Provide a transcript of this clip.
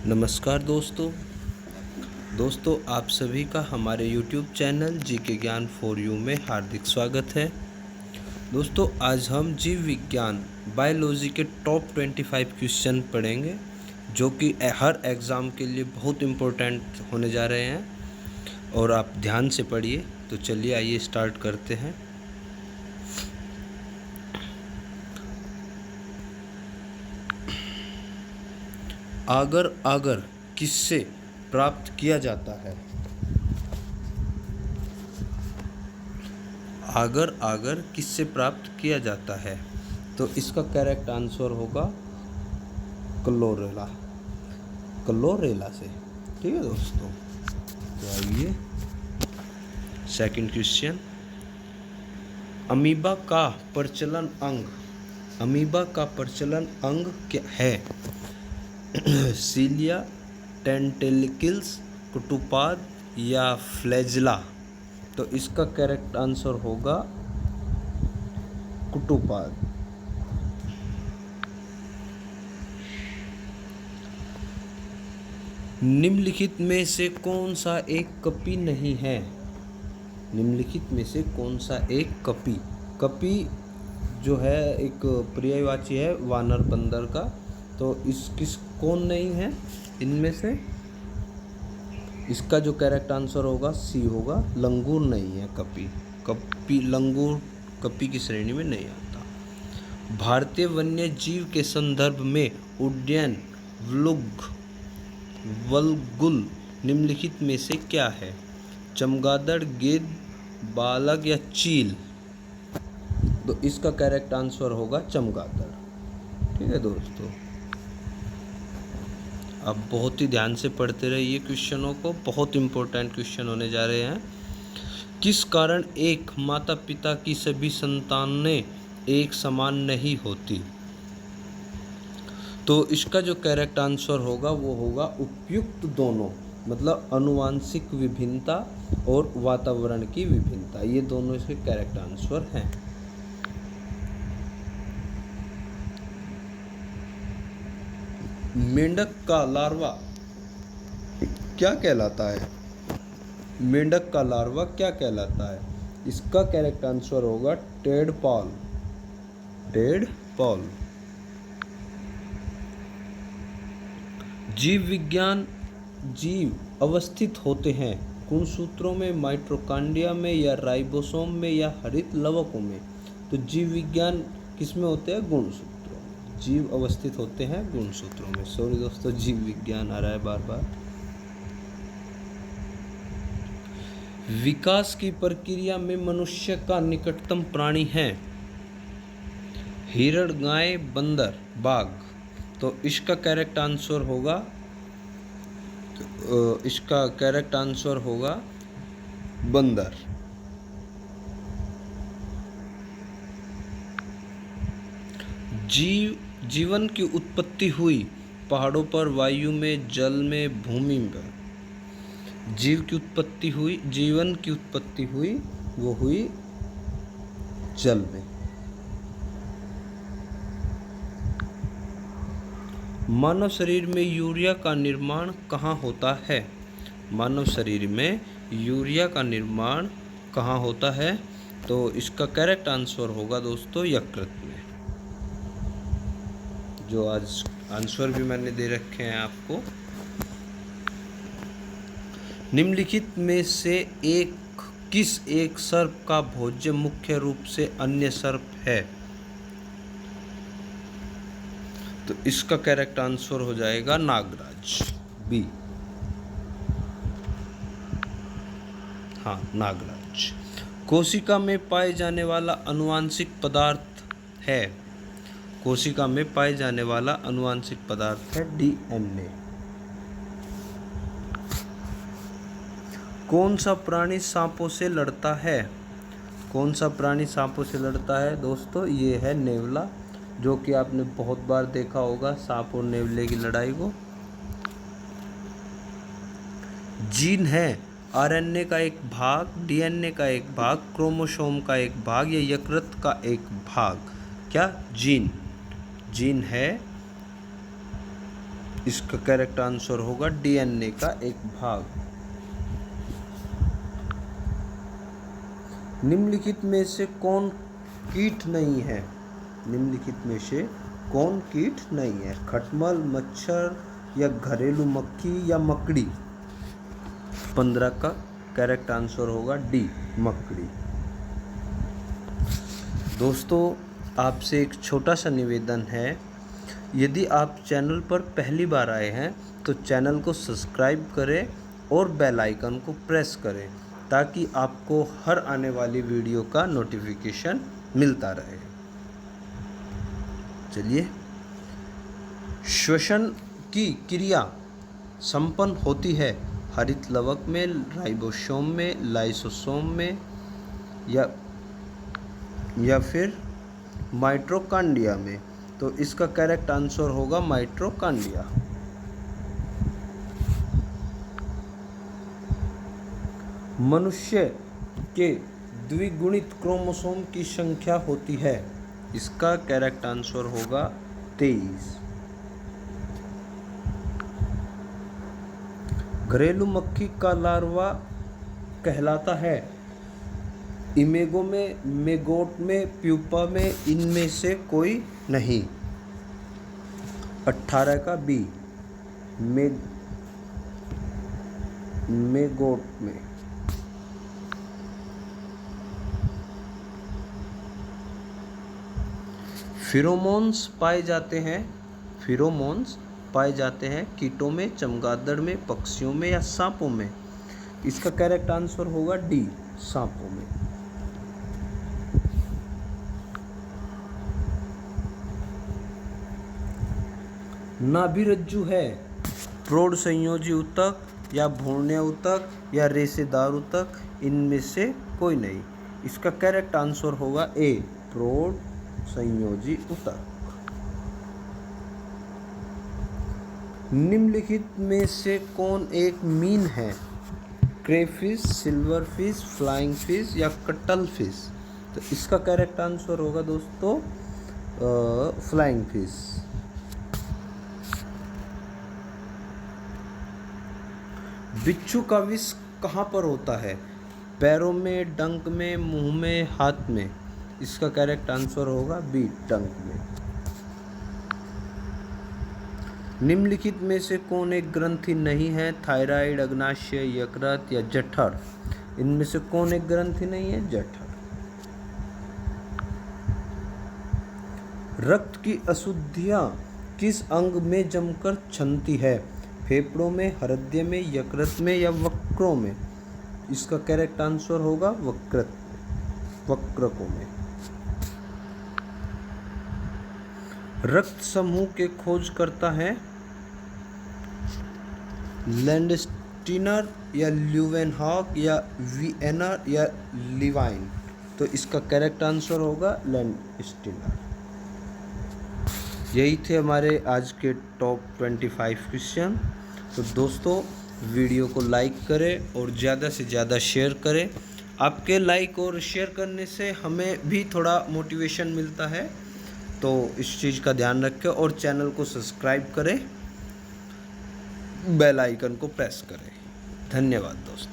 नमस्कार दोस्तों आप सभी का हमारे YouTube चैनल जी के ज्ञान फॉर यू में हार्दिक स्वागत है। दोस्तों आज हम जीव विज्ञान बायोलॉजी के टॉप 25 क्वेश्चन पढ़ेंगे जो कि हर एग्ज़ाम के लिए बहुत इम्पोर्टेंट होने जा रहे हैं और आप ध्यान से पढ़िए। तो चलिए आइए स्टार्ट करते हैं। आगर किससे प्राप्त किया जाता है? आगर किससे प्राप्त किया जाता है? तो इसका करेक्ट आंसर होगा क्लोरेला से। ठीक है दोस्तों, तो आइए सेकंड क्वेश्चन। अमीबा का प्रचलन अंग क्या है? सीलिया, टेंटेलिकल्स, कुटुपाद या फ्लैजिला? तो इसका करेक्ट आंसर होगा कुटुपाद। निम्नलिखित में से कौन सा एक कपी नहीं है? निम्नलिखित में से कौन सा एक कपी जो है एक पर्यायवाची है वानर बंदर का। तो कौन नहीं है इनमें से? इसका जो करेक्ट आंसर होगा सी होगा, लंगूर नहीं है। लंगूर कपी की श्रेणी में नहीं आता। भारतीय वन्य जीव के संदर्भ में उड्डयन वल्गुल निम्नलिखित में से क्या है? चमगादड़, गिद्ध, बालग या चील? तो इसका करेक्ट आंसर होगा चमगादड़। ठीक है दोस्तों, आप बहुत ही ध्यान से पढ़ते रहिए क्वेश्चनों को, बहुत इंपॉर्टेंट क्वेश्चन होने जा रहे हैं। किस कारण एक माता पिता की सभी संतानें एक समान नहीं होती? तो इसका जो करेक्ट आंसर होगा वो होगा उपयुक्त दोनों, मतलब आनुवंशिक विभिन्नता और वातावरण की विभिन्नता, ये दोनों इसके करेक्ट आंसर हैं। मेंढक का लार्वा क्या कहलाता है? मेंढक का लार्वा क्या कहलाता है? इसका करेक्ट आंसर होगा टेडपॉल। जीव अवस्थित होते हैं गुणसूत्रों में, माइटोकॉन्ड्रिया में या राइबोसोम में या हरित लवकों में? तो जीव विज्ञान किस में होते हैं? गुणसूत्रों में। जीव अवस्थित होते हैं गुणसूत्रों में। सॉरी दोस्तों, जीव विज्ञान आ रहा है बार बार। विकास की प्रक्रिया में मनुष्य का निकटतम प्राणी है? हिरण, गाय, बंदर, बाघ? तो इसका करेक्ट आंसर होगा बंदर। जीवन की उत्पत्ति हुई पहाड़ों पर, वायु में, जल में, भूमि में? जीवन की उत्पत्ति हुई वो हुई जल में। मानव शरीर में यूरिया का निर्माण कहाँ होता है? मानव शरीर में यूरिया का निर्माण कहाँ होता है? तो इसका करेक्ट आंसर होगा दोस्तों यकृत में। जो आज आंसर भी मैंने दे रखे हैं आपको। निम्नलिखित में से किस एक सर्प का भोज्य मुख्य रूप से अन्य सर्प है? तो इसका करेक्ट आंसर हो जाएगा नागराज, बी। हाँ, नागराज। कोशिका में पाए जाने वाला आनुवंशिक पदार्थ है? कोशिका में पाए जाने वाला आनुवंशिक पदार्थ है डीएनए। कौन सा प्राणी सांपों से लड़ता है? कौन सा प्राणी सांपों से लड़ता है दोस्तों? ये है नेवला, जो कि आपने बहुत बार देखा होगा सांप और नेवले की लड़ाई को। जीन है आरएनए का एक भाग, डीएनए का एक भाग, क्रोमोसोम का एक भाग या यकृत का एक भाग? क्या जीन है इसका करेक्ट आंसर होगा डीएनए का एक भाग। निम्नलिखित में से कौन कीट नहीं है? निम्नलिखित में से कौन कीट नहीं है? खटमल, मच्छर या घरेलू मक्खी या मकड़ी? 15 का करेक्ट आंसर होगा डी, मकड़ी। दोस्तों, आपसे एक छोटा सा निवेदन है, यदि आप चैनल पर पहली बार आए हैं तो चैनल को सब्सक्राइब करें और बेल आइकन को प्रेस करें ताकि आपको हर आने वाली वीडियो का नोटिफिकेशन मिलता रहे। चलिए, श्वसन की क्रिया संपन्न होती है हरित लवक में, राइबोसोम में, लाइसोसोम में या फिर माइटोकॉन्ड्रिया में। तो इसका करेक्ट आंसर होगा माइटोकॉन्ड्रिया। मनुष्य के द्विगुणित क्रोमोसोम की संख्या होती है। इसका करेक्ट आंसर होगा 23। घरेलू मक्खी का लार्वा कहलाता है इमेगो में, मेगोट में, प्यूपा में, इनमें से कोई नहीं। 18 का बी, मेगोट में। फेरोमोन्स पाए जाते हैं कीटों में, चमगादड़ में, पक्षियों में या सांपों में? इसका करेक्ट आंसर होगा डी, सांपों में। नाभिरज्जु है प्रौढ़ संयोजी ऊतक या भ्रूणीय ऊतक या रेशेदार ऊतक? इनमें से कोई नहीं। इसका करेक्ट आंसर होगा ए, प्रौढ़ संयोजी ऊतक। निम्नलिखित में से कौन एक मीन है? Crayfish, silver fish, flying fish या कटल फिश? तो इसका करेक्ट आंसर होगा दोस्तों फ्लाइंग फिश। बिच्छू का विष कहाँ पर होता है? पैरों में, डंक में, मुंह में, हाथ में? इसका करेक्ट आंसर होगा बी, डंक में। निम्नलिखित में से कौन एक ग्रंथि नहीं है? थायराइड, अग्नाशय, यकृत या जठर? इनमें से कौन एक ग्रंथि नहीं है? जठर। रक्त की अशुद्धियां किस अंग में जमकर छनती है? फेफड़ों में, हृदय में, यकृत में या वक्रों में? इसका करेक्ट आंसर होगा वक्रकों में। रक्त समूह के खोज करता है लैंडस्टीनर या ल्यूवेनहॉक या विएनर या लिवाइन? तो इसका करेक्ट आंसर होगा लैंडस्टीनर। यही थे हमारे आज के टॉप 25 क्वेश्चन। तो दोस्तों, वीडियो को लाइक करें और ज़्यादा से ज़्यादा शेयर करें। आपके लाइक और शेयर करने से हमें भी थोड़ा मोटिवेशन मिलता है, तो इस चीज़ का ध्यान रखें और चैनल को सब्सक्राइब करें, बेल आइकन को प्रेस करें। धन्यवाद दोस्तों।